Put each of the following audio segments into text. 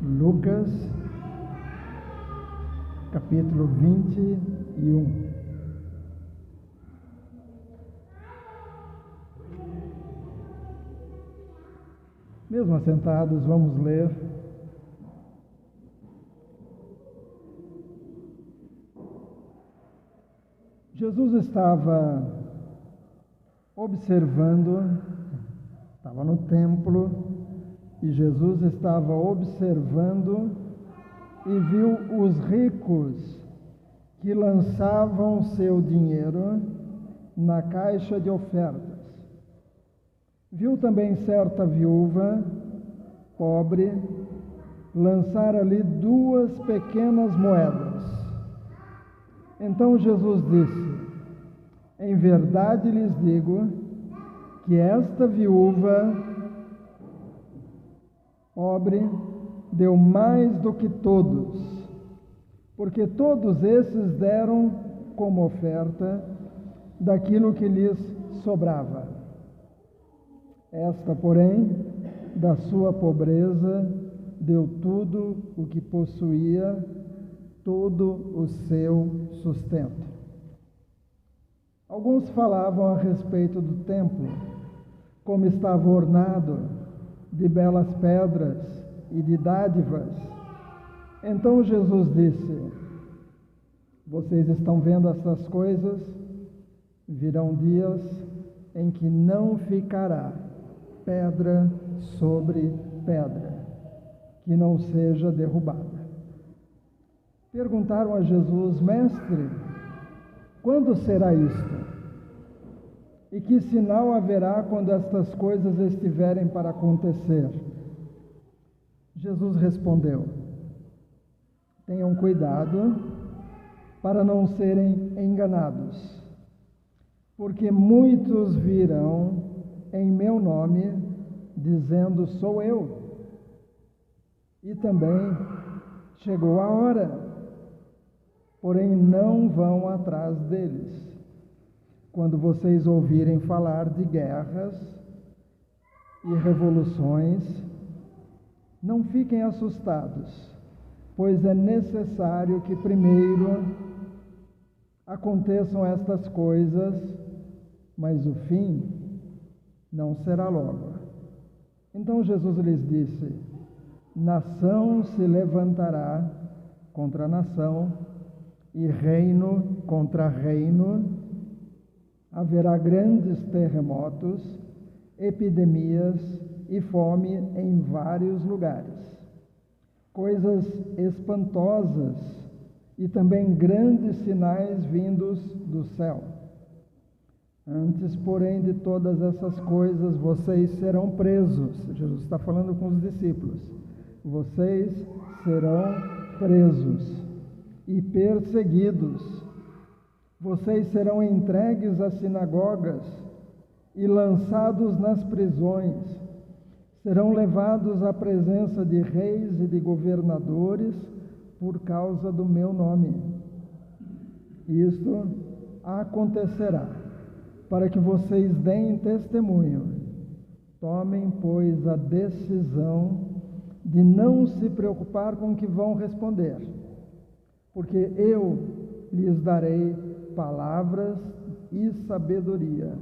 Lucas, capítulo 21. Mesmo assentados, vamos ler. Jesus estava observando, estava no templo, e Jesus estava observando e viu os ricos que lançavam seu dinheiro na caixa de ofertas. Viu também certa viúva, pobre, lançar ali 2 pequenas moedas. Então Jesus disse: em verdade lhes digo que esta viúva pobre deu mais do que todos, porque todos esses deram como oferta daquilo que lhes sobrava. Esta, porém, da sua pobreza, deu tudo o que possuía, todo o seu sustento. Alguns falavam a respeito do templo, como estava ornado de belas pedras e de dádivas. Então Jesus disse: vocês estão vendo essas coisas? Virão dias em que não ficará pedra sobre pedra, que não seja derrubada. Perguntaram a Jesus: mestre, quando será isto? E que sinal haverá quando estas coisas estiverem para acontecer? Jesus respondeu: tenham cuidado para não serem enganados, porque muitos virão em meu nome, dizendo: sou eu. E também chegou a hora, porém não vão atrás deles. Quando vocês ouvirem falar de guerras e revoluções, não fiquem assustados, pois é necessário que primeiro aconteçam estas coisas, mas o fim não será logo. Então Jesus lhes disse: nação se levantará contra nação e reino contra reino. Haverá grandes terremotos, epidemias e fome em vários lugares. Coisas espantosas e também grandes sinais vindos do céu. Antes, porém, de todas essas coisas, vocês serão presos. Jesus está falando com os discípulos. Vocês serão presos e perseguidos. Vocês serão entregues às sinagogas e lançados nas prisões. Serão levados à presença de reis e de governadores por causa do meu nome. Isto acontecerá para que vocês deem testemunho. Tomem, pois, a decisão de não se preocupar com o que vão responder, porque eu lhes darei palavras e sabedoria,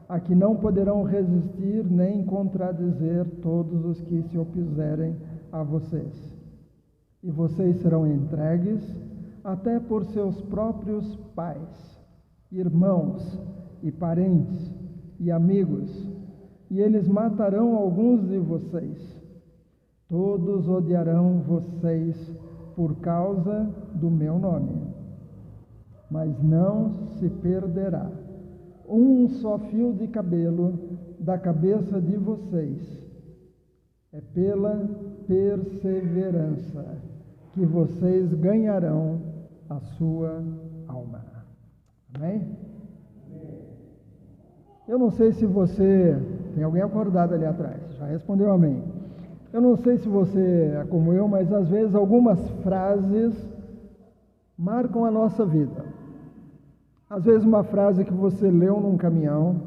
a que não poderão resistir nem contradizer todos os que se opuserem a vocês. E vocês serão entregues até por seus próprios pais, irmãos e parentes e amigos, e eles matarão alguns de vocês. Todos odiarão vocês por causa do meu nome, mas não se perderá um só fio de cabelo da cabeça de vocês. É pela perseverança que vocês ganharão a sua alma. Amém? Eu não sei se você... Tem alguém acordado ali atrás, já respondeu amém. Eu não sei se você é como eu, mas às vezes algumas frases marcam a nossa vida. Às vezes uma frase que você leu num caminhão,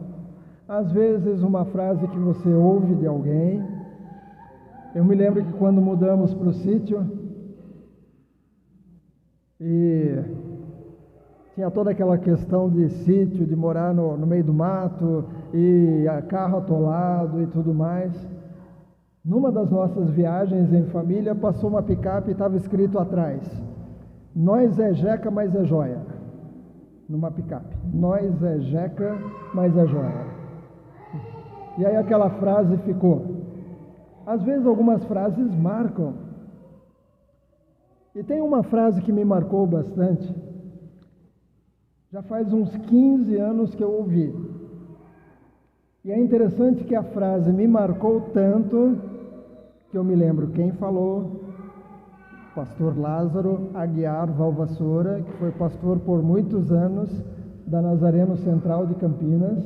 às vezes uma frase que você ouve de alguém, Eu me lembro que quando mudamos para o sítio, e tinha toda aquela questão de sítio, de morar no meio do mato, e carro atolado e tudo mais. Numa das nossas viagens em família, passou uma picape e estava escrito atrás: "Nós é jeca, mas é joia". Numa picape: "Nós é jeca, mas é joia". E aí aquela frase ficou. Às vezes algumas frases marcam. E tem uma frase que me marcou bastante. Já faz uns 15 anos que eu ouvi. E é interessante que a frase me marcou tanto que eu me lembro quem falou: pastor Lázaro Aguiar Valvassoura, que foi pastor por muitos anos da Nazareno Central de Campinas.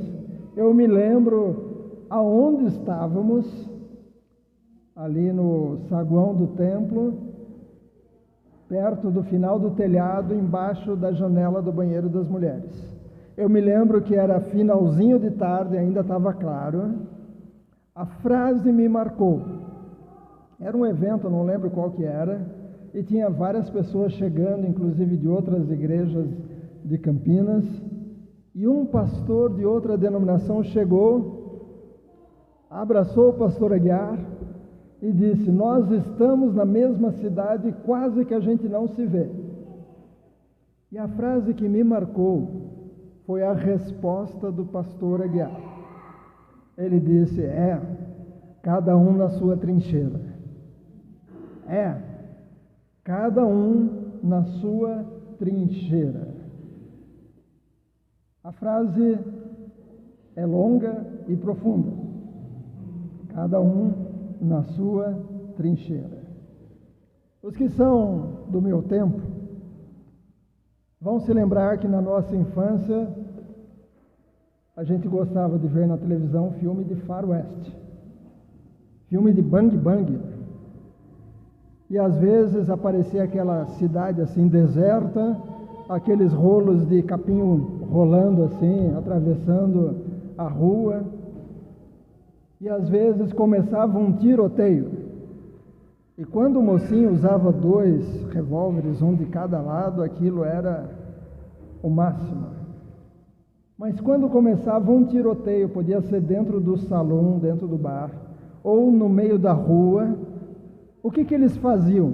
Eu me lembro aonde estávamos, ali no saguão do templo, perto do final do telhado, embaixo da janela do banheiro das mulheres. Eu me lembro que era finalzinho de tarde, ainda estava claro. A frase me marcou. Era um evento, não lembro qual que era, e tinha várias pessoas chegando, inclusive de outras igrejas de Campinas, e um pastor de outra denominação chegou, abraçou o pastor Aguiar e disse: "Nós estamos na mesma cidade, quase que a gente não se vê". E a frase que me marcou foi a resposta do pastor Aguiar. Ele disse: cada um na sua trincheira. Cada um na sua trincheira. A frase é longa e profunda. Cada um na sua trincheira. Os que são do meu tempo vão se lembrar que na nossa infância a gente gostava de ver na televisão filme de faroeste, filme de bang bang, e às vezes aparecia aquela cidade assim deserta, aqueles rolos de capim rolando assim, atravessando a rua. E às vezes começava um tiroteio. E quando o mocinho usava 2 revólveres, um de cada lado, aquilo era o máximo. Mas quando começava um tiroteio, podia ser dentro do salão, dentro do bar, ou no meio da rua, o que eles faziam?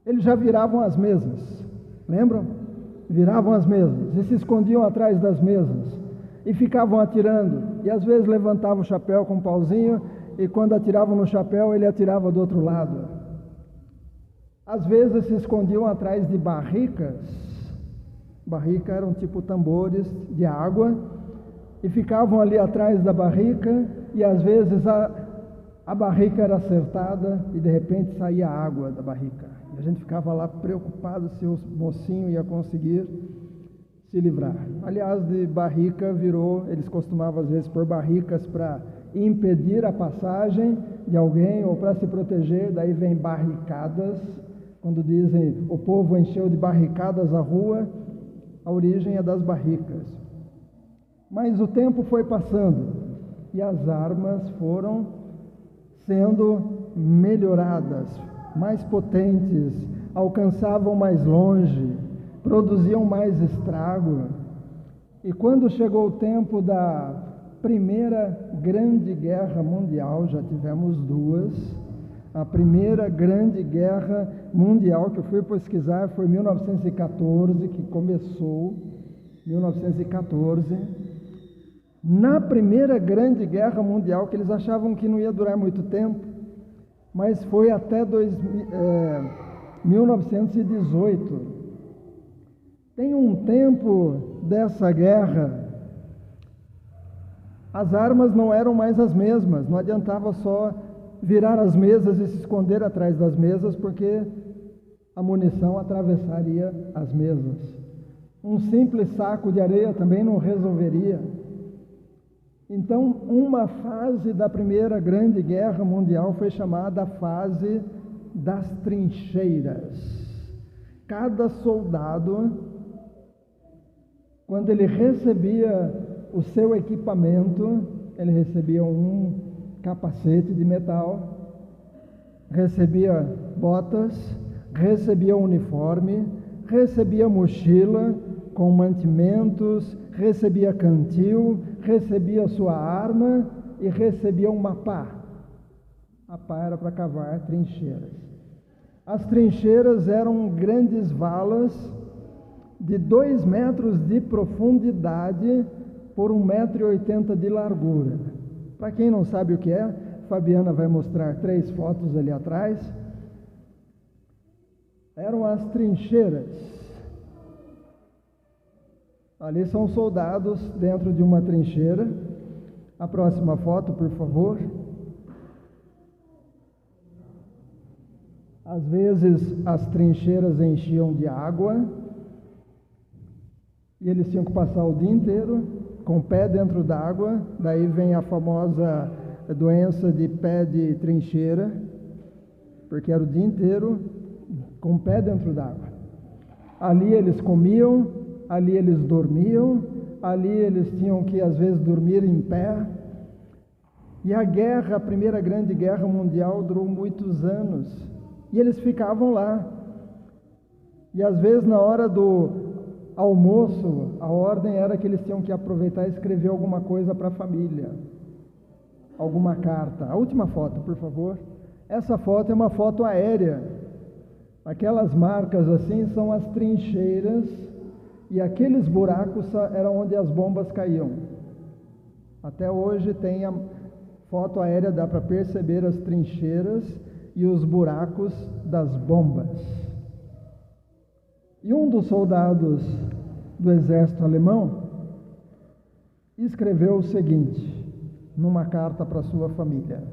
Eles já viravam as mesas, lembram? Viravam as mesas e se escondiam atrás das mesas. E ficavam atirando, e às vezes levantavam o chapéu com um pauzinho, e quando atiravam no chapéu, ele atirava do outro lado. Às vezes se escondiam atrás de barricas. Barrica eram tipo tambores de água, e ficavam ali atrás da barrica, e às vezes a barrica era acertada, e de repente saía água da barrica. E a gente ficava lá preocupado se o mocinho ia conseguir se livrar. Aliás, de barrica virou, eles costumavam às vezes pôr barricas para impedir a passagem de alguém ou para se proteger, daí vem barricadas. Quando dizem o povo encheu de barricadas a rua, a origem é das barricas. Mas o tempo foi passando e as armas foram sendo melhoradas, mais potentes, alcançavam mais longe, produziam mais estrago. E quando chegou o tempo da Primeira Grande Guerra Mundial, já tivemos 2, a Primeira Grande Guerra Mundial, que eu fui pesquisar, foi 1914, que começou, 1914. Na Primeira Grande Guerra Mundial, que eles achavam que não ia durar muito tempo, mas foi até 1918. Tem um tempo dessa guerra, as armas não eram mais as mesmas, não adiantava só virar as mesas e se esconder atrás das mesas, porque a munição atravessaria as mesas. Um simples saco de areia também não resolveria. Então, uma fase da Primeira Grande Guerra Mundial foi chamada a fase das trincheiras. Cada soldado, quando ele recebia o seu equipamento, ele recebia um capacete de metal, recebia botas, recebia uniforme, recebia mochila com mantimentos, recebia cantil, recebia sua arma e recebia uma pá. A pá era para cavar trincheiras. As trincheiras eram grandes valas de 2 metros de profundidade por 1,80 m de largura. Para quem não sabe o que é, Fabiana vai mostrar 3 fotos ali atrás. Eram as trincheiras. Ali são soldados dentro de uma trincheira. A próxima foto, por favor. Às vezes as trincheiras enchiam de água e eles tinham que passar o dia inteiro com o pé dentro d'água. Daí vem a famosa doença de pé de trincheira, porque era o dia inteiro com o pé dentro d'água. Ali eles comiam, ali eles dormiam, ali eles tinham que às vezes dormir em pé. E a Primeira Grande Guerra Mundial durou muitos anos. E eles ficavam lá. E às vezes na hora do almoço, a ordem era que eles tinham que aproveitar e escrever alguma coisa para a família. Alguma carta. A última foto, por favor. Essa foto é uma foto aérea. Aquelas marcas assim são as trincheiras e aqueles buracos eram onde as bombas caíam. Até hoje tem a foto aérea, dá para perceber as trincheiras e os buracos das bombas. E um dos soldados do exército alemão escreveu o seguinte, numa carta para sua família: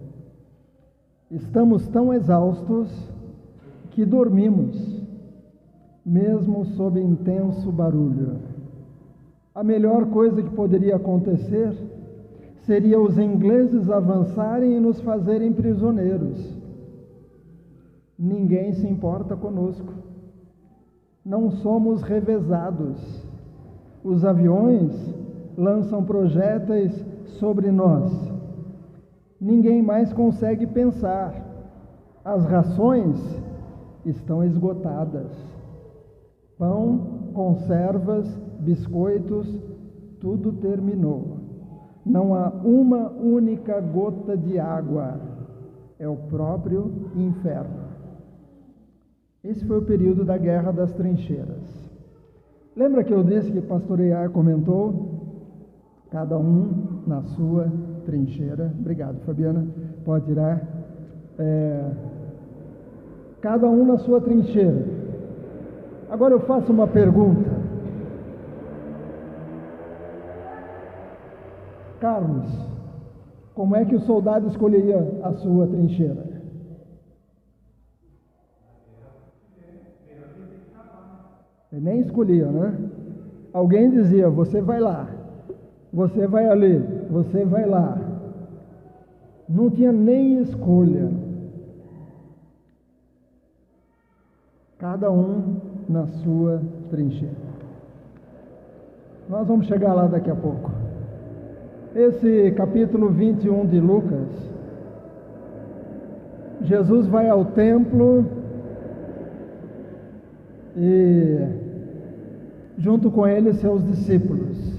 estamos tão exaustos que dormimos, mesmo sob intenso barulho. A melhor coisa que poderia acontecer seria os ingleses avançarem e nos fazerem prisioneiros. Ninguém se importa conosco. Não somos revezados. Os aviões lançam projéteis sobre nós. Ninguém mais consegue pensar. As rações estão esgotadas. Pão, conservas, biscoitos, tudo terminou. Não há uma única gota de água. É o próprio inferno. Esse foi o período da Guerra das Trincheiras. Lembra que eu disse que pastor Eiar comentou? Cada um na sua trincheira. Obrigado, Fabiana. Pode tirar. Cada um na sua trincheira. Agora eu faço uma pergunta. Carlos, como é que o soldado escolheria a sua trincheira? Ele nem escolhia, né? Alguém dizia, você vai lá, você vai ali, você vai lá. Não tinha nem escolha. Cada um na sua trincheira. Nós vamos chegar lá daqui a pouco. Esse capítulo 21 de Lucas, Jesus vai ao templo e junto com ele seus discípulos.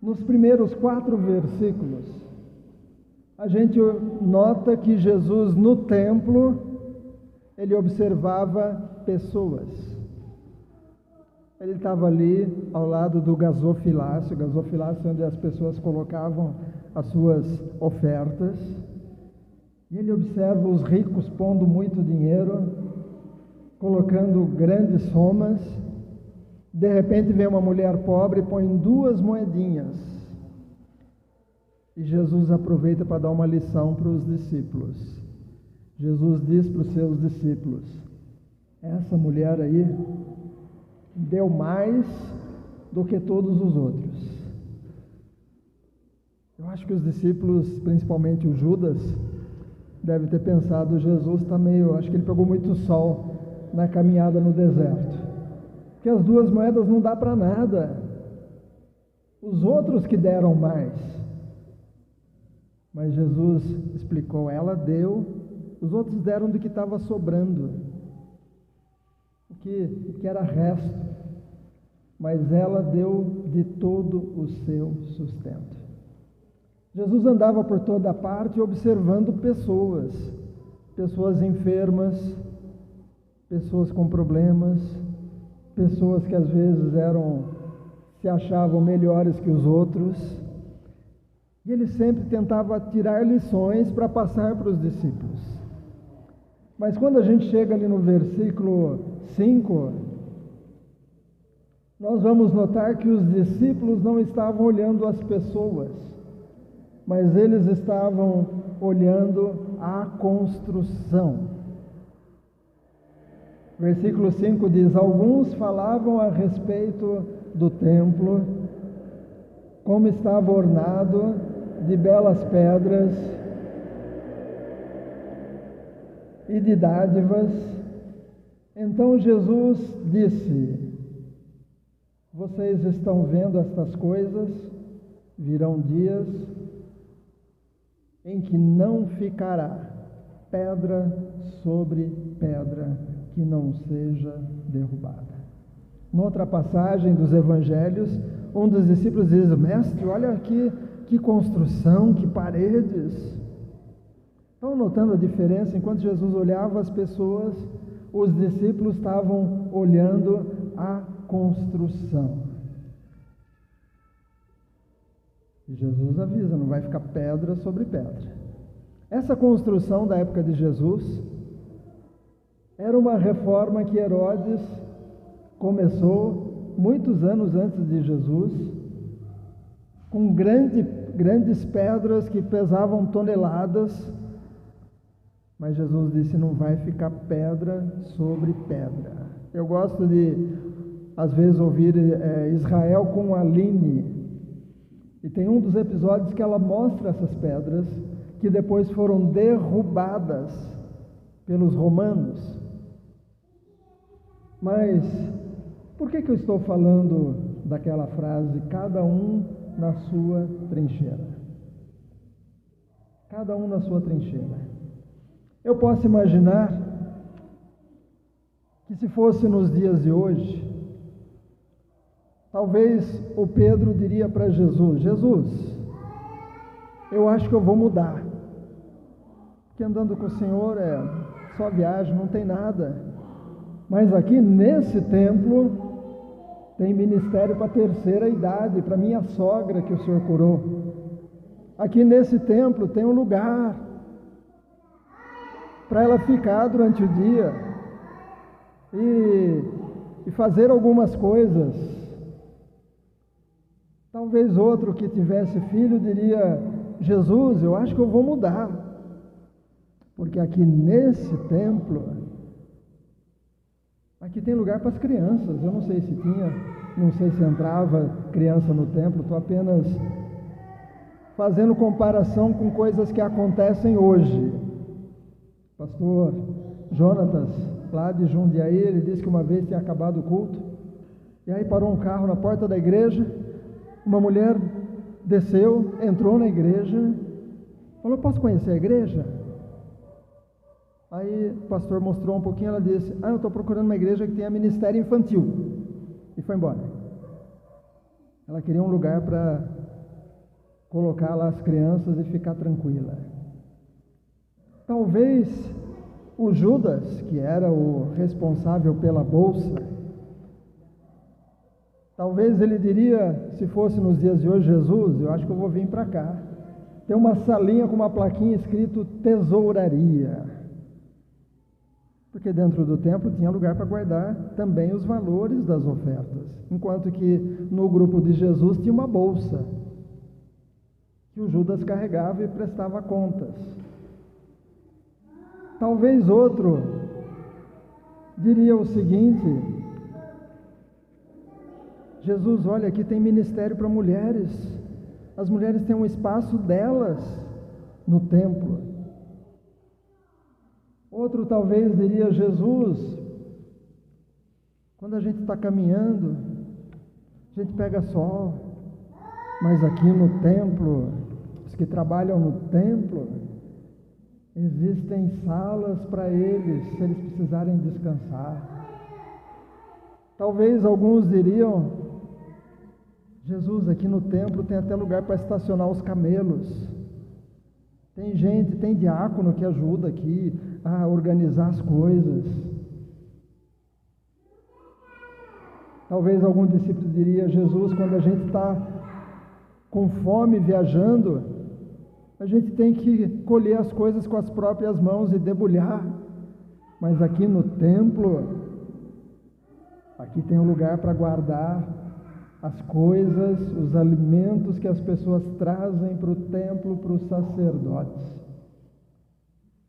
Nos primeiros 4 versículos, a gente nota que Jesus no templo, ele observava pessoas. Ele estava ali ao lado do gasofilácio, onde as pessoas colocavam as suas ofertas. E ele observa os ricos pondo muito dinheiro, colocando grandes somas. De repente vem uma mulher pobre e põe 2 moedinhas. E Jesus aproveita para dar uma lição para os discípulos. Jesus diz para os seus discípulos: essa mulher aí deu mais do que todos os outros. Eu acho que os discípulos, principalmente o Judas, deve ter pensado, Jesus está acho que ele pegou muito sol na caminhada no deserto, porque as 2 moedas não dá para nada. Os outros que deram mais. Mas Jesus explicou, ela deu, os outros deram do que estava sobrando, o que era resto, mas ela deu de todo o seu sustento. Jesus andava por toda parte observando pessoas enfermas, pessoas com problemas, pessoas que às vezes se achavam melhores que os outros, e ele sempre tentava tirar lições para passar para os discípulos. Mas quando a gente chega ali no versículo 5, nós vamos notar que os discípulos não estavam olhando as pessoas, mas eles estavam olhando a construção. Versículo 5 diz: alguns falavam a respeito do templo, como estava ornado de belas pedras e de dádivas. Então Jesus disse: vocês estão vendo estas coisas? Virão dias em que não ficará pedra sobre pedra que não seja derrubada. Noutra passagem dos evangelhos, um dos discípulos diz: mestre, olha aqui, que construção, que paredes. Estão notando a diferença? Enquanto Jesus olhava as pessoas, os discípulos estavam olhando a construção. E Jesus avisa, não vai ficar pedra sobre pedra. Essa construção da época de Jesus era uma reforma que Herodes começou muitos anos antes de Jesus, com grandes pedras que pesavam toneladas, mas Jesus disse: não vai ficar pedra sobre pedra. Eu gosto de, às vezes, ouvir Israel com Aline, e tem um dos episódios que ela mostra essas pedras que depois foram derrubadas pelos romanos. Mas por que eu estou falando daquela frase, cada um na sua trincheira? Cada um na sua trincheira. Eu posso imaginar que se fosse nos dias de hoje, talvez o Pedro diria para Jesus: Jesus, eu acho que eu vou mudar, porque andando com o Senhor é só viagem, não tem nada. Mas aqui nesse templo tem ministério para a terceira idade, para minha sogra que o Senhor curou. Aqui nesse templo tem um lugar para ela ficar durante o dia e fazer algumas coisas. Talvez outro que tivesse filho diria: Jesus, eu acho que eu vou mudar, porque aqui nesse templo, aqui tem lugar para as crianças. Eu não sei se tinha, não sei se entrava criança no templo, estou apenas fazendo comparação com coisas que acontecem hoje. Pastor Jonatas, lá de Jundiaí, ele disse que uma vez tinha acabado o culto, e aí parou um carro na porta da igreja, uma mulher desceu, entrou na igreja, falou: posso conhecer a igreja? Aí o pastor mostrou um pouquinho, ela disse: eu estou procurando uma igreja que tenha ministério infantil, e foi embora. Ela queria um lugar para colocar lá as crianças e ficar tranquila. Talvez o Judas, que era o responsável pela bolsa, talvez ele diria, se fosse nos dias de hoje: Jesus, eu acho que eu vou vir para cá. Tem uma salinha com uma plaquinha escrito tesouraria, porque dentro do templo tinha lugar para guardar também os valores das ofertas, enquanto que no grupo de Jesus tinha uma bolsa que o Judas carregava e prestava contas. Talvez outro diria o seguinte: Jesus, olha, aqui tem ministério para mulheres, as mulheres têm um espaço delas no templo. Outro talvez diria: Jesus, quando a gente está caminhando, a gente pega sol, mas aqui no templo, os que trabalham no templo, existem salas para eles, se eles precisarem descansar. Talvez alguns diriam: Jesus, aqui no templo tem até lugar para estacionar os camelos. Tem gente, tem diácono que ajuda aqui a organizar as coisas. Talvez algum discípulo diria: Jesus, quando a gente está com fome viajando, a gente tem que colher as coisas com as próprias mãos e debulhar. Mas aqui no templo, aqui tem um lugar para guardar as coisas, os alimentos que as pessoas trazem para o templo, para os sacerdotes.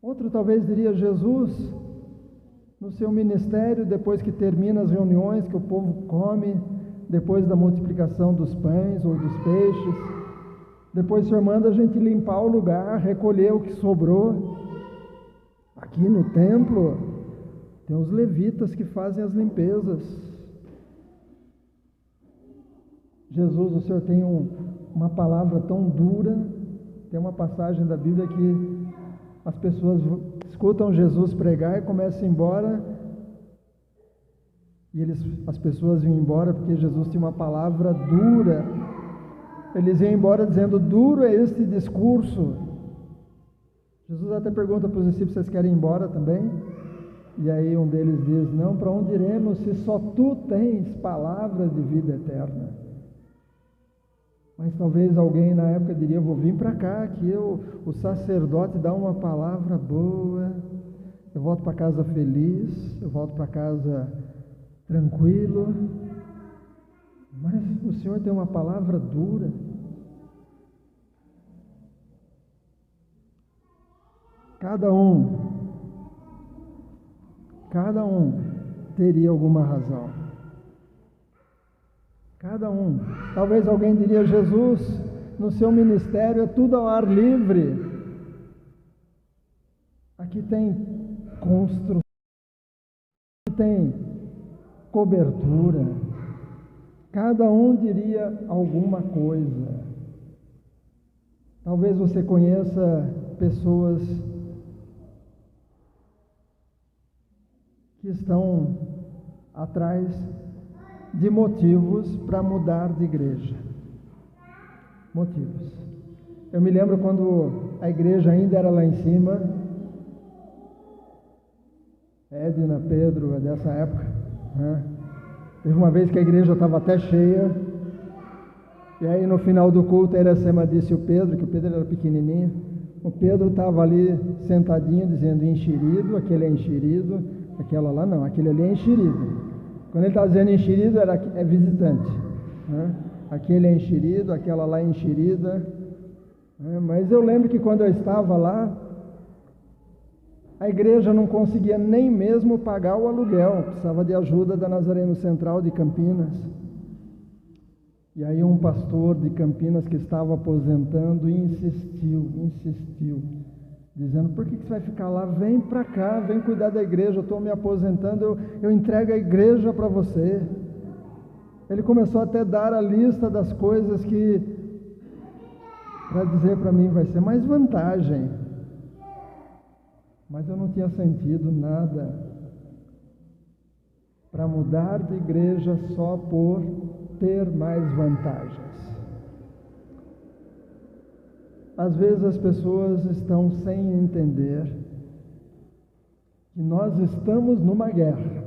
Outro talvez diria: Jesus, no seu ministério, depois que termina as reuniões, que o povo come, depois da multiplicação dos pães ou dos peixes, depois o Senhor manda a gente limpar o lugar, recolher o que sobrou. Aqui no templo tem os levitas que fazem as limpezas. Jesus, o Senhor tem uma palavra tão dura. Tem uma passagem da Bíblia que as pessoas escutam Jesus pregar e começam a ir embora, e as pessoas iam embora porque Jesus tinha uma palavra dura. Eles iam embora dizendo: duro é este discurso. Jesus até pergunta para os discípulos: vocês querem ir embora também? E aí um deles diz: não, para onde iremos se só tu tens palavras de vida eterna? Mas talvez alguém na época diria: eu vou vir para cá, que o sacerdote dá uma palavra boa, eu volto para casa feliz, eu volto para casa tranquilo. Mas o Senhor tem uma palavra dura. Cada um teria alguma razão. Cada um. Talvez alguém diria: Jesus, no seu ministério é tudo ao ar livre. Aqui tem construção, aqui tem cobertura. Cada um diria alguma coisa. Talvez você conheça pessoas que estão atrás de motivos para mudar de igreja. Motivos. Eu me lembro quando a igreja ainda era lá em cima, Edna, Pedro, é dessa época, né? Teve uma vez que a igreja estava até cheia, e aí no final do culto a Iracema disse o Pedro, que o Pedro era pequenininho, o Pedro estava ali sentadinho dizendo: enxerido, aquele é enxerido, aquela lá não, aquele ali é enxerido. Quando ele estava dizendo enxerido, é visitante, né? Aquele é enxerido, aquela lá é enxerida, né? Mas eu lembro que quando eu estava lá, a igreja não conseguia nem mesmo pagar o aluguel, precisava de ajuda da Nazareno Central de Campinas. E aí um pastor de Campinas que estava aposentando insistiu, dizendo: por que você vai ficar lá? Vem para cá, vem cuidar da igreja, eu estou me aposentando, eu entrego a igreja para você. Ele começou até a dar a lista das coisas que, para dizer para mim, vai ser mais vantagem. Mas eu não tinha sentido nada para mudar de igreja só por ter mais vantagens. Às vezes as pessoas estão sem entender que nós estamos numa guerra.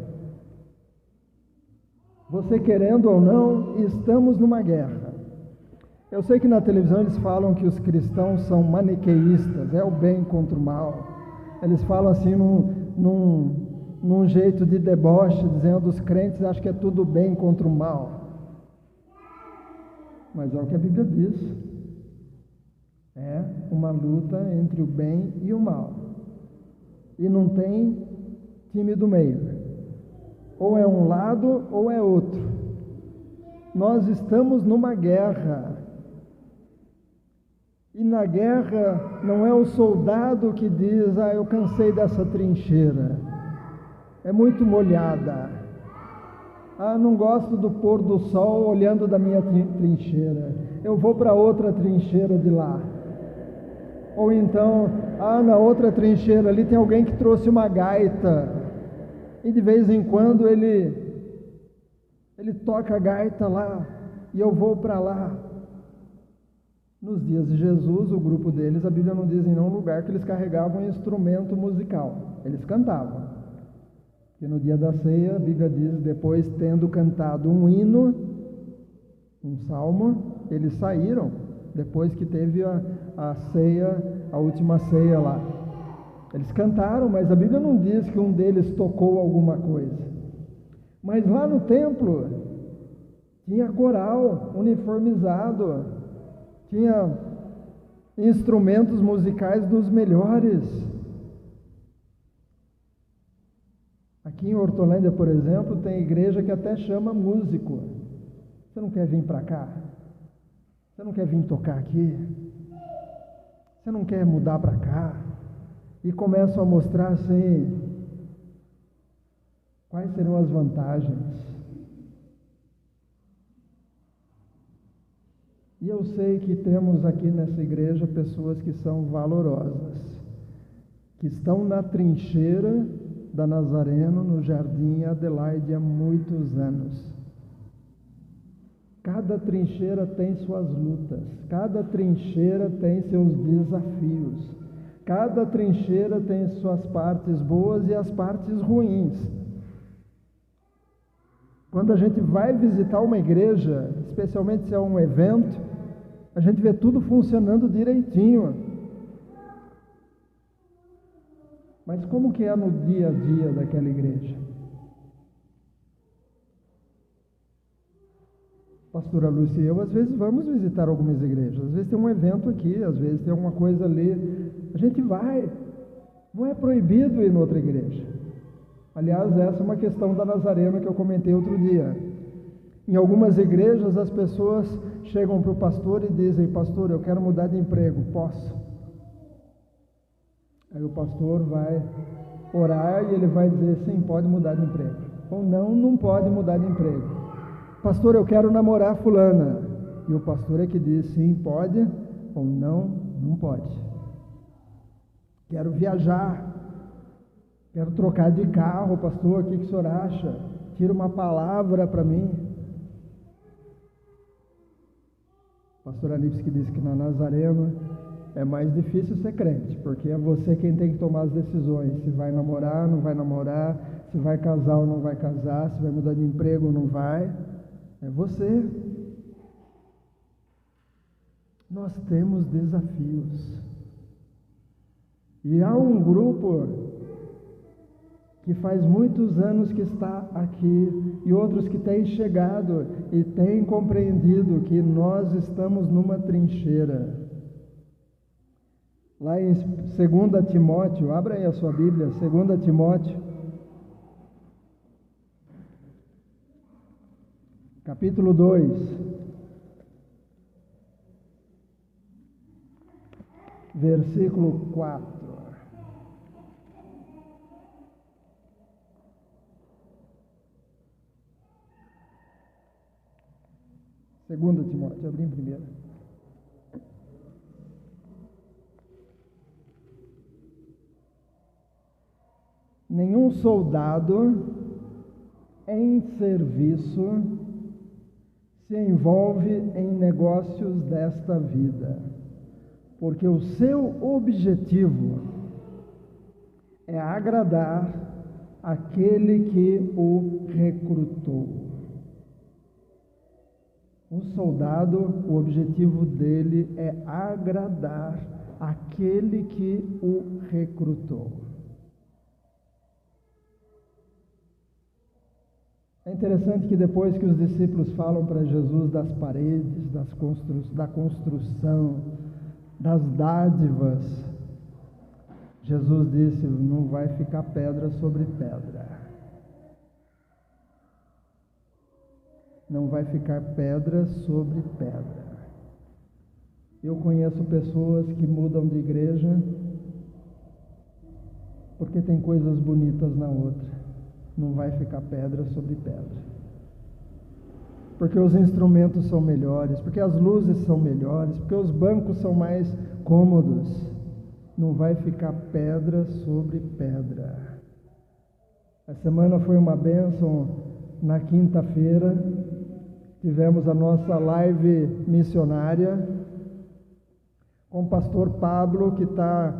Você querendo ou não, estamos numa guerra. Eu sei que na televisão eles falam que os cristãos são maniqueístas, é o bem contra o mal. Eles falam assim num jeito de deboche, dizendo: os crentes acham que é tudo bem contra o mal. Mas é o que a Bíblia diz. É uma luta entre o bem e o mal. E não tem time do meio. Ou é um lado ou é outro. Nós estamos numa guerra. E na guerra não é o soldado que diz: eu cansei dessa trincheira, é muito molhada. Não gosto do pôr do sol olhando da minha trincheira, eu vou para outra trincheira de lá. Ou então, na outra trincheira ali tem alguém que trouxe uma gaita, e de vez em quando ele toca a gaita lá, e eu vou para lá. Nos dias de Jesus, o grupo deles, a Bíblia não diz em nenhum lugar que eles carregavam um instrumento musical, eles cantavam. E no dia da ceia, a Bíblia diz, depois tendo cantado um hino, um salmo, eles saíram, depois que teve a ceia, a última ceia lá. Eles cantaram, mas a Bíblia não diz que um deles tocou alguma coisa. Mas lá no templo, tinha coral uniformizado, tinha instrumentos musicais dos melhores. Aqui em Hortolândia, por exemplo, tem igreja que até chama músico. Você não quer vir para cá? Você não quer vir tocar aqui? Você não quer mudar para cá? E começam a mostrar assim, quais serão as vantagens. E eu sei que temos aqui nessa igreja pessoas que são valorosas, que estão na trincheira da Nazareno, no Jardim Adelaide, há muitos anos. Cada trincheira tem suas lutas, cada trincheira tem seus desafios, cada trincheira tem suas partes boas e as partes ruins. Quando a gente vai visitar uma igreja, especialmente se é um evento, a gente vê tudo funcionando direitinho. Mas como que é no dia a dia daquela igreja? Pastora Lúcia e eu, às vezes, vamos visitar algumas igrejas. Às vezes tem um evento aqui, às vezes tem alguma coisa ali. A gente vai. Não é proibido ir em outra igreja. Aliás, essa é uma questão da Nazareno que eu comentei outro dia. Em algumas igrejas, as pessoas chegam para o pastor e dizem: pastor, eu quero mudar de emprego, posso? Aí o pastor vai orar e ele vai dizer: sim, pode mudar de emprego. Ou não, não pode mudar de emprego. Pastor, eu quero namorar fulana. E o pastor é que diz: sim, pode, ou não, não pode. Quero viajar. Quero trocar de carro, pastor, o que o senhor acha? Tira uma palavra para mim. Pastor Anípcio que disse que na Nazareno é mais difícil ser crente, porque é você quem tem que tomar as decisões, se vai namorar, não vai namorar, se vai casar ou não vai casar, se vai mudar de emprego ou não vai, é você. Nós temos desafios, e há um grupo que faz muitos anos que está aqui, e outros que têm chegado e têm compreendido que nós estamos numa trincheira. Lá em 2 Timóteo, abra aí a sua Bíblia, 2 Timóteo, capítulo 2, versículo 4. Segunda Timóteo, abri em primeira. Nenhum soldado em serviço se envolve em negócios desta vida, porque o seu objetivo é agradar aquele que o recrutou. O soldado, o objetivo dele é agradar aquele que o recrutou. É interessante que depois que os discípulos falam para Jesus das paredes, da construção, das dádivas, Jesus disse: não vai ficar pedra sobre pedra. Não vai ficar pedra sobre pedra. Eu conheço pessoas que mudam de igreja porque tem coisas bonitas na outra. Não vai ficar pedra sobre pedra. Porque os instrumentos são melhores, porque as luzes são melhores, porque os bancos são mais cômodos. não vai ficar pedra sobre pedra. A semana foi uma bênção. Na quinta-feira tivemos a nossa live missionária com o pastor Pablo, que está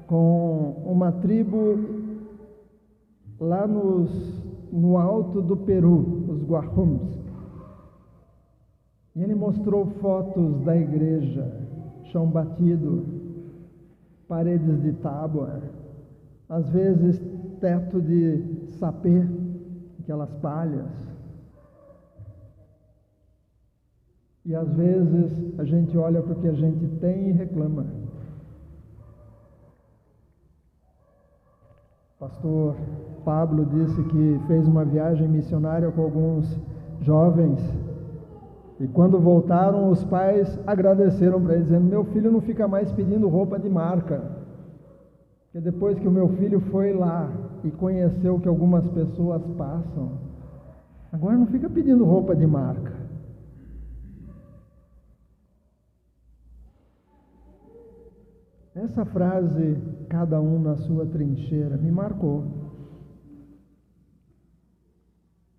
com uma tribo lá no alto do Peru, os Guajums. E ele mostrou fotos da igreja, chão batido, paredes de tábua, às vezes teto de sapê, aquelas palhas. E às vezes a gente olha para o que a gente tem e reclama. O pastor Pablo disse que fez uma viagem missionária com alguns jovens, e quando voltaram, os pais agradeceram para ele, dizendo: meu filho não fica mais pedindo roupa de marca, porque depois que o meu filho foi lá e conheceu o que algumas pessoas passam, agora não fica pedindo roupa de marca. Essa frase, cada um na sua trincheira, me marcou.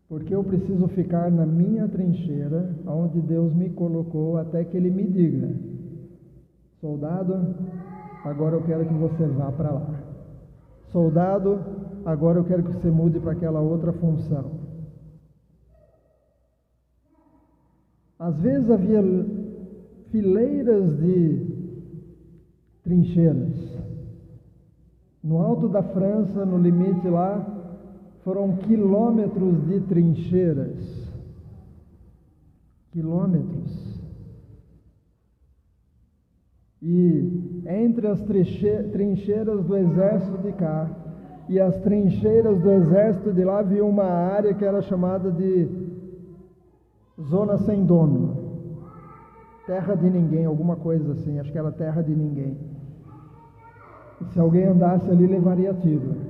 Porque eu preciso ficar na minha trincheira, onde Deus me colocou, até que Ele me diga: soldado, agora eu quero que você vá para lá. Soldado, agora eu quero que você mude para aquela outra função. Às vezes havia fileiras de trincheiras. No alto da França, no limite lá, foram quilômetros de trincheiras. Quilômetros. E entre as trincheiras do exército de cá e as trincheiras do exército de lá, havia uma área que era chamada de zona sem dono. Terra de ninguém, alguma coisa assim, acho que era terra de ninguém. E se alguém andasse ali, levaria tiro.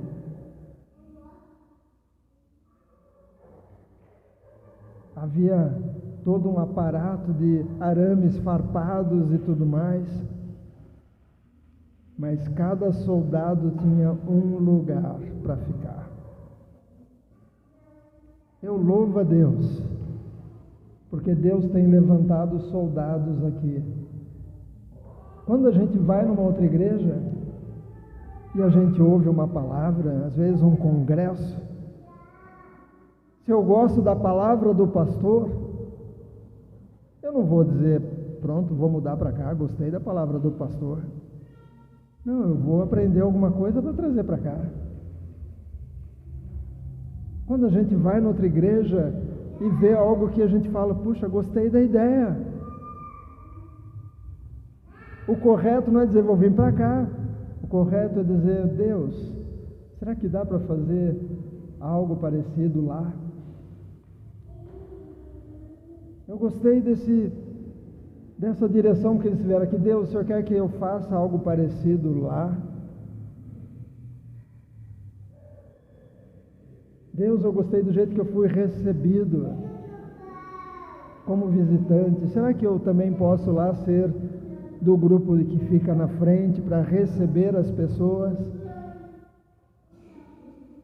Havia todo um aparato de arames farpados e tudo mais, mas cada soldado tinha um lugar para ficar. Eu louvo a Deus, porque Deus tem levantado soldados aqui. Quando a gente vai numa outra igreja e a gente ouve uma palavra, às vezes um congresso, se eu gosto da palavra do pastor, eu não vou dizer: pronto, vou mudar para cá, gostei da palavra do pastor. Não, eu vou aprender alguma coisa para trazer para cá. Quando a gente vai noutra igreja e vê algo que a gente fala: puxa, gostei da ideia. O correto não é dizer: vou vir para cá. O correto é dizer: Deus, será que dá para fazer algo parecido lá? Eu gostei dessa direção que eles tiveram aqui. Deus, o Senhor quer que eu faça algo parecido lá? Deus, eu gostei do jeito que eu fui recebido como visitante. Será que eu também posso lá ser do grupo que fica na frente para receber as pessoas?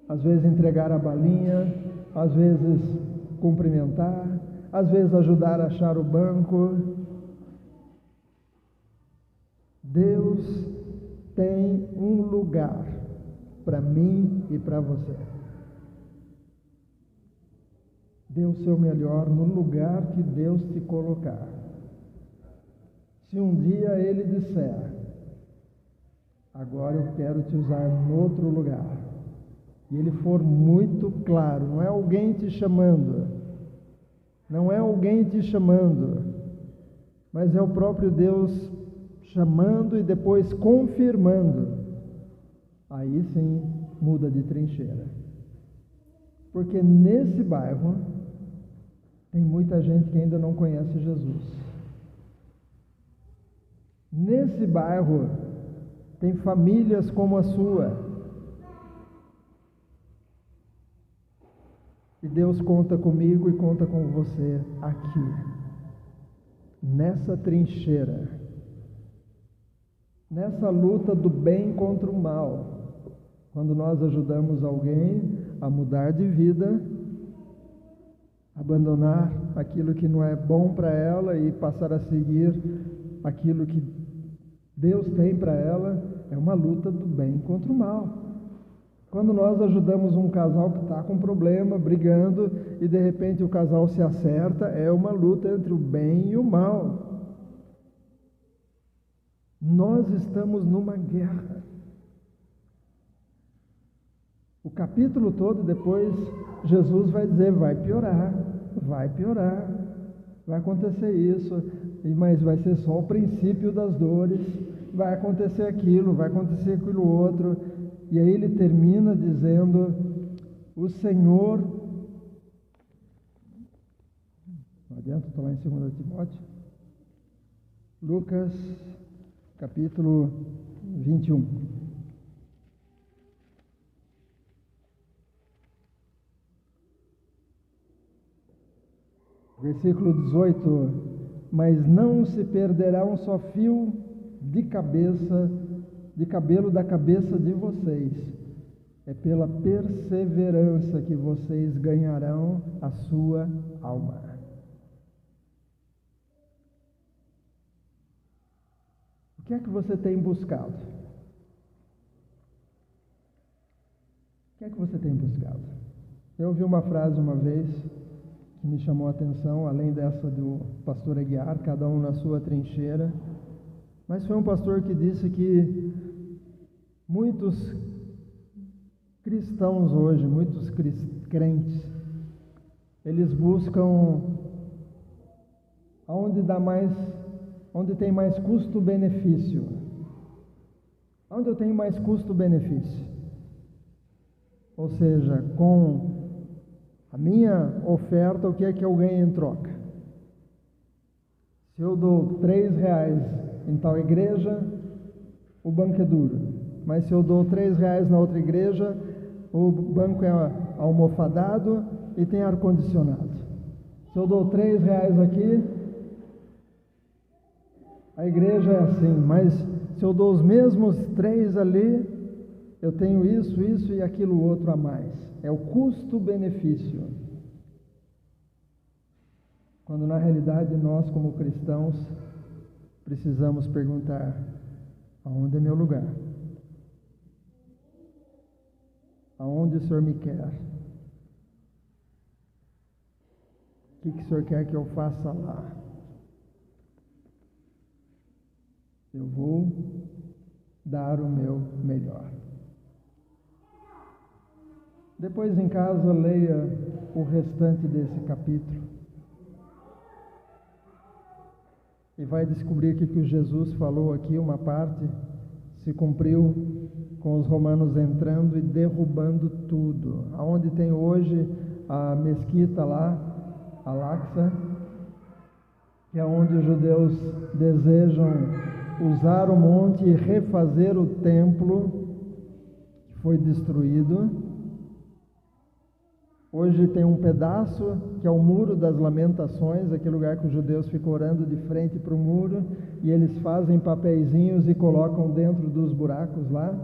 Às vezes entregar a balinha, às vezes cumprimentar, às vezes ajudar a achar o banco. Deus tem um lugar para mim e para você. Dê o seu melhor no lugar que Deus te colocar. Se um dia Ele disser: agora eu quero te usar em outro lugar, e Ele for muito claro, não é alguém te chamando, não é alguém te chamando, mas é o próprio Deus chamando e depois confirmando, aí sim muda de trincheira. Porque nesse bairro tem muita gente que ainda não conhece Jesus. Nesse bairro tem famílias como a sua. E Deus conta comigo e conta com você aqui, nessa trincheira. nessa luta do bem contra o mal. Quando nós ajudamos alguém a mudar de vida, abandonar aquilo que não é bom para ela e passar a seguir aquilo que Deus tem para ela, é uma luta do bem contra o mal. Quando nós ajudamos um casal que está com problema, brigando, e de repente o casal se acerta, é uma luta entre o bem e o mal. Nós estamos numa guerra. O capítulo todo, depois, Jesus vai dizer, vai piorar, vai acontecer isso, mas vai ser só o princípio das dores, vai acontecer aquilo outro. E aí ele termina dizendo, o Senhor, lá dentro, estou lá em 2 Timóteo, Lucas, capítulo 21. Versículo 18, mas não se perderá um só fio de cabelo da cabeça de vocês. É pela perseverança que vocês ganharão a sua alma. O que é que você tem buscado? O que é que você tem buscado? Eu ouvi uma frase uma vez que me chamou a atenção, além dessa do pastor Aguiar, cada um na sua trincheira, mas foi um pastor que disse que muitos cristãos hoje, muitos crentes, eles buscam onde tem mais custo-benefício. Onde eu tenho mais custo-benefício? Ou seja, com a minha oferta, o que é que eu ganho em troca? Se eu dou R$3 em tal igreja, o banco é duro. Mas se eu dou R$3 na outra igreja, o banco é almofadado e tem ar-condicionado. Se eu dou R$3 aqui, a igreja é assim. Mas se eu dou os mesmos 3 ali, eu tenho isso e aquilo outro a mais. É o custo-benefício. Quando na realidade nós, como cristãos, precisamos perguntar, aonde é meu lugar? Aonde o Senhor me quer? O que o Senhor quer que eu faça lá? Eu vou dar o meu melhor. Depois em casa leia o restante desse capítulo e vai descobrir que o que Jesus falou aqui, uma parte se cumpriu com os romanos entrando e derrubando tudo. Aonde tem hoje a mesquita lá, Al-Aqsa, que é onde os judeus desejam usar o monte e refazer o templo que foi destruído. Hoje tem um pedaço que é o Muro das Lamentações, aquele lugar que os judeus ficam orando de frente para o muro, e eles fazem papeizinhos e colocam dentro dos buracos lá,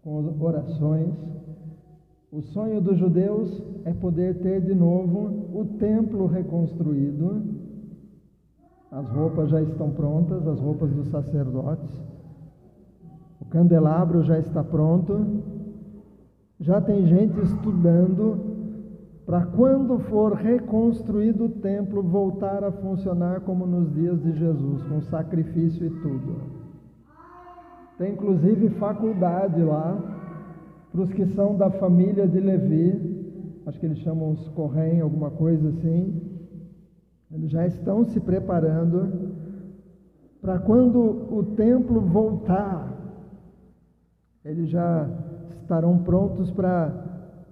com orações. O sonho dos judeus é poder ter de novo o templo reconstruído. As roupas já estão prontas, as roupas dos sacerdotes. O candelabro já está pronto. Já tem gente estudando para quando for reconstruído o templo, voltar a funcionar como nos dias de Jesus, com sacrifício e tudo. Tem inclusive faculdade lá, para os que são da família de Levi, acho que eles chamam os Corrém, alguma coisa assim. Eles já estão se preparando para quando o templo voltar, eles já estarão prontos para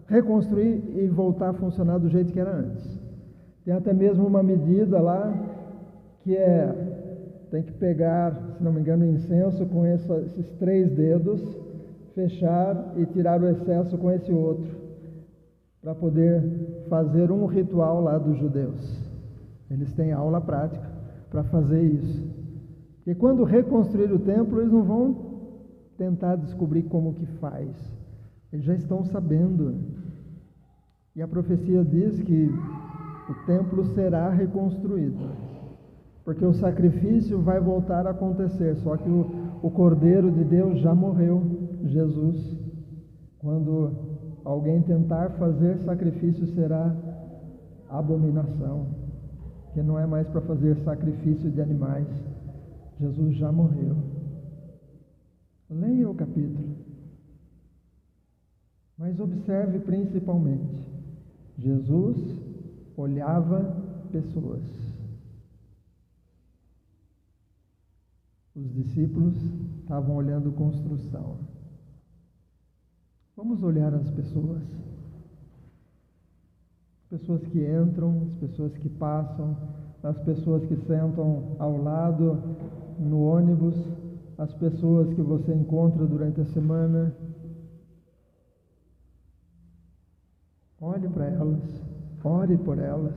reconstruir e voltar a funcionar do jeito que era antes. Tem até mesmo uma medida lá que tem que pegar, se não me engano, incenso com esses 3 dedos, fechar e tirar o excesso com esse outro, para poder fazer um ritual lá dos judeus. Eles têm aula prática para fazer isso. Porque quando reconstruir o templo, eles não vão tentar descobrir como que faz. Eles já estão sabendo. E a profecia diz que o templo será reconstruído, porque o sacrifício vai voltar a acontecer, só que o Cordeiro de Deus já morreu, Jesus. Quando alguém tentar fazer sacrifício, será abominação, que não é mais para fazer sacrifício de animais. Jesus já morreu. Leia o capítulo, mas observe principalmente, Jesus olhava pessoas. Os discípulos estavam olhando construção. Vamos olhar as pessoas. As pessoas que entram, as pessoas que passam, as pessoas que sentam ao lado no ônibus, as pessoas que você encontra durante a semana. Olhe para elas, ore por elas.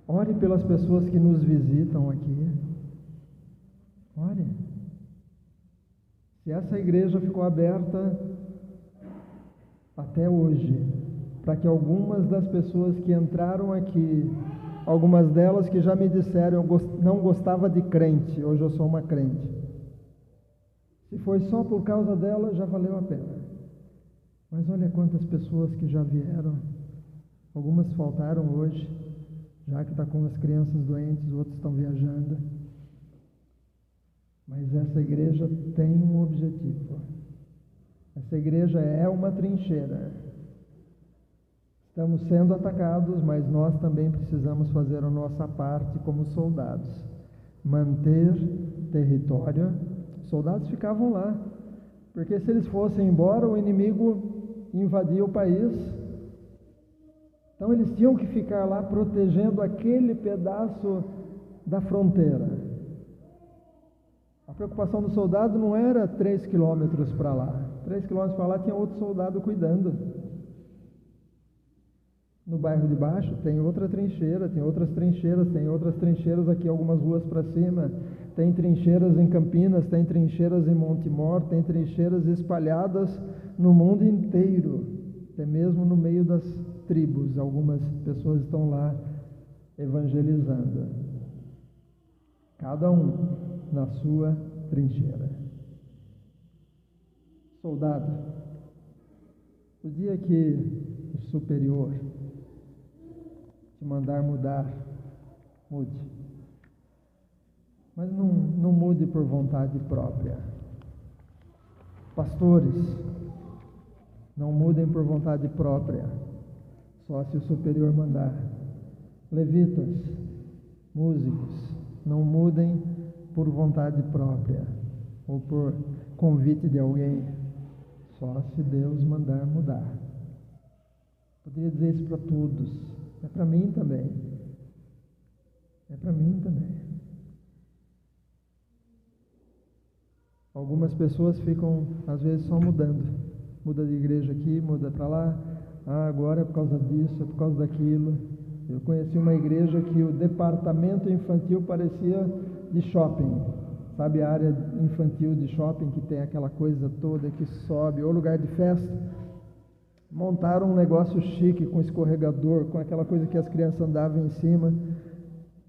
Ore pelas pessoas que nos visitam aqui. Ore. Se essa igreja ficou aberta até hoje, para que algumas das pessoas que entraram aqui, algumas delas que já me disseram, eu não gostava de crente, hoje eu sou uma crente. Se foi só por causa dela, já valeu a pena. Mas olha quantas pessoas que já vieram. Algumas faltaram hoje, já que está com as crianças doentes, outros estão viajando. Mas essa igreja tem um objetivo. Essa igreja é uma trincheira. Estamos sendo atacados, mas nós também precisamos fazer a nossa parte como soldados. Manter território. Os soldados ficavam lá, porque se eles fossem embora, o inimigo invadia o país. Então eles tinham que ficar lá protegendo aquele pedaço da fronteira. A preocupação do soldado não era 3 quilômetros para lá. 3 quilômetros para lá tinha outro soldado cuidando. No bairro de baixo tem outra trincheira, tem outras trincheiras aqui algumas ruas para cima. Tem trincheiras em Campinas, tem trincheiras em Montemor, tem trincheiras espalhadas no mundo inteiro. Até mesmo no meio das tribos, algumas pessoas estão lá evangelizando. Cada um na sua trincheira. Soldado, o dia que o superior te mandar mudar, mude. Mas não mude por vontade própria. Pastores, não mudem por vontade própria, só se o superior mandar. Levitas, músicos, não mudem por vontade própria ou por convite de alguém, só se Deus mandar mudar. Poderia dizer isso para todos, é para mim também. É para mim também. Algumas pessoas ficam, às vezes, só mudando. Muda de igreja aqui, muda para lá. Agora é por causa disso, é por causa daquilo. Eu conheci uma igreja que o departamento infantil parecia de shopping. Sabe a área infantil de shopping que tem aquela coisa toda que sobe, ou lugar de festa? Montaram um negócio chique com escorregador, com aquela coisa que as crianças andavam em cima.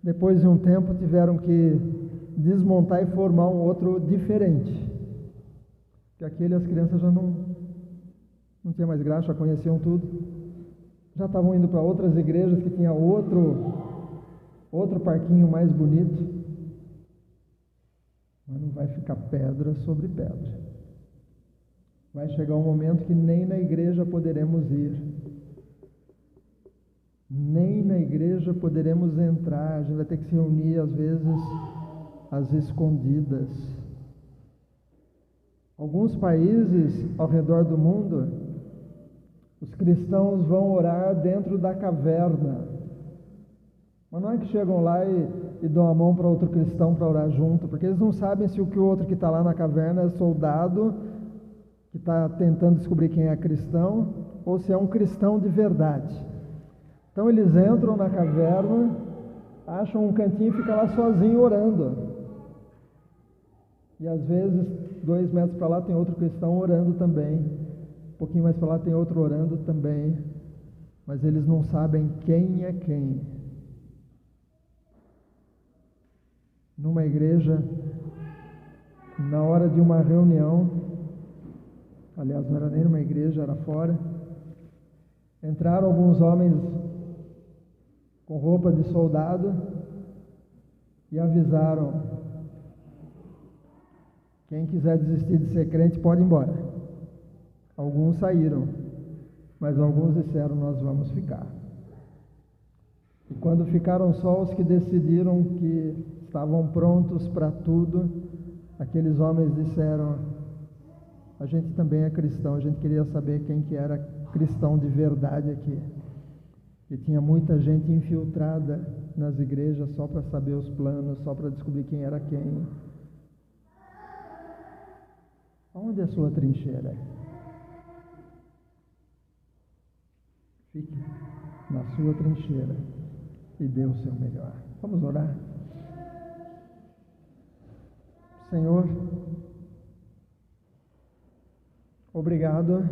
Depois de um tempo tiveram que desmontar e formar um outro diferente. Porque aquele as crianças já não tinha mais graça, já conheciam tudo. Já estavam indo para outras igrejas que tinha outro parquinho mais bonito. Mas não vai ficar pedra sobre pedra. Vai chegar um momento que nem na igreja poderemos ir. Nem na igreja poderemos entrar. A gente vai ter que se reunir, às vezes, às escondidas. Alguns países ao redor do mundo, os cristãos vão orar dentro da caverna. Mas não é que chegam lá e dão a mão para outro cristão para orar junto, porque eles não sabem se o que o outro que está lá na caverna é soldado, que está tentando descobrir quem é cristão, ou se é um cristão de verdade. Então eles entram na caverna, acham um cantinho e ficam lá sozinho orando. E às vezes, 2 metros para lá tem outro cristão orando também. Um pouquinho mais para lá tem outro orando também. Mas eles não sabem quem é quem. Numa igreja, na hora de uma reunião, aliás, não era nem numa igreja, era fora, entraram alguns homens com roupa de soldado e avisaram: quem quiser desistir de ser crente pode ir embora. Alguns saíram, mas alguns disseram: nós vamos ficar. E quando ficaram só os que decidiram que estavam prontos para tudo, aqueles homens disseram: a gente também é cristão. A gente queria saber quem que era cristão de verdade aqui. E tinha muita gente infiltrada nas igrejas só para saber os planos, só para descobrir quem era quem. Onde é a sua trincheira? Fique na sua trincheira e dê o seu melhor. Vamos orar? Senhor, obrigado,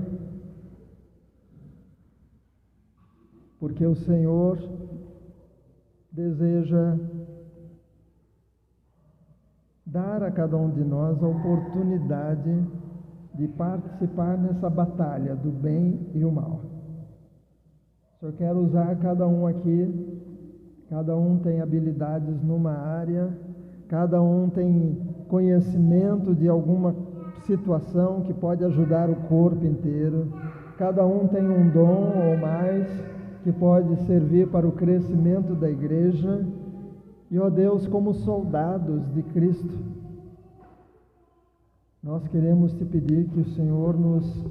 porque o Senhor deseja dar a cada um de nós a oportunidade de participar nessa batalha do bem e o mal. O Senhor quer usar cada um aqui, cada um tem habilidades numa área, cada um tem conhecimento de alguma situação que pode ajudar o corpo inteiro, cada um tem um dom ou mais que pode servir para o crescimento da igreja. E, ó Deus, como soldados de Cristo, nós queremos te pedir que o Senhor nos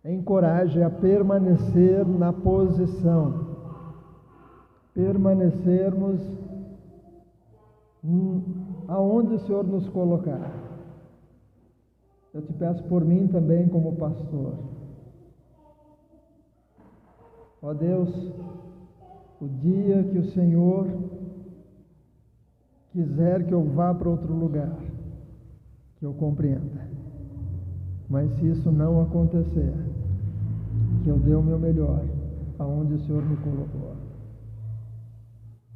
encoraje a permanecer na posição, permanecermos aonde o Senhor nos colocar. Eu te peço por mim também como pastor. Ó Deus, o dia que o Senhor quiser que eu vá para outro lugar, que eu compreenda. Mas se isso não acontecer, que eu dê o meu melhor aonde o Senhor me colocou.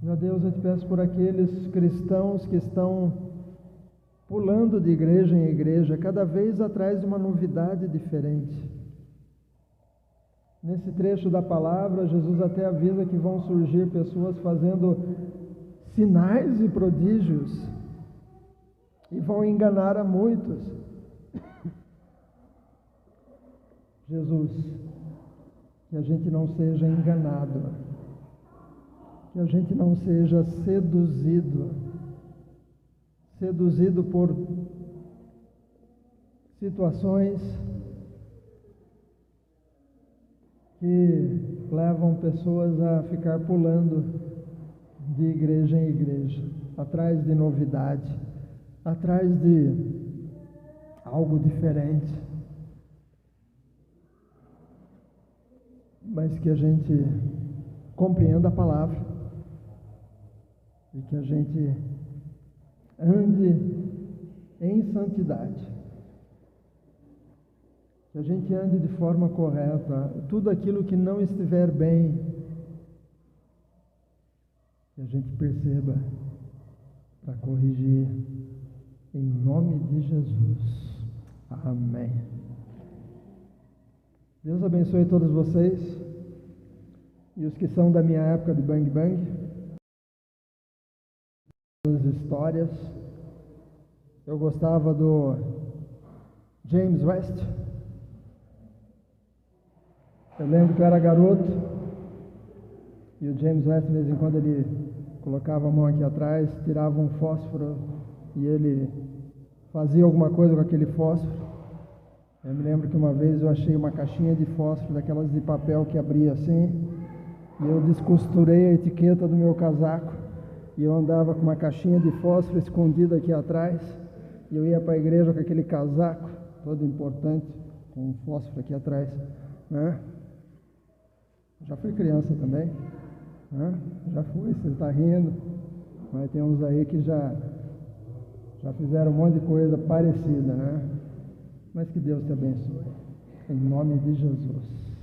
Meu Deus, eu te peço por aqueles cristãos que estão pulando de igreja em igreja, cada vez atrás de uma novidade diferente. Nesse trecho da palavra, Jesus até avisa que vão surgir pessoas fazendo sinais e prodígios e vão enganar a muitos. Jesus, que a gente não seja enganado, que a gente não seja seduzido por situações que levam pessoas a ficar pulando de igreja em igreja, atrás de novidade, atrás de algo diferente, mas que a gente compreenda a palavra e que a gente ande em santidade, que a gente ande de forma correta, tudo aquilo que não estiver bem, que a gente perceba para corrigir, em nome de Jesus. Amém. Deus abençoe todos vocês e os que são da minha época de Bang Bang, as histórias. Eu gostava do James West. Eu lembro que eu era garoto e o James West, de vez em quando, ele colocava a mão aqui atrás, tirava um fósforo e ele fazia alguma coisa com aquele fósforo. Eu me lembro que uma vez eu achei uma caixinha de fósforo, daquelas de papel que abria assim, e eu descosturei a etiqueta do meu casaco e eu andava com uma caixinha de fósforo escondida aqui atrás, e eu ia para a igreja com aquele casaco todo importante, com um fósforo aqui atrás, né? Já fui criança também, né? Já fui, você está rindo, mas tem uns aí que já fizeram um monte de coisa parecida, né? Mas que Deus te abençoe, em nome de Jesus.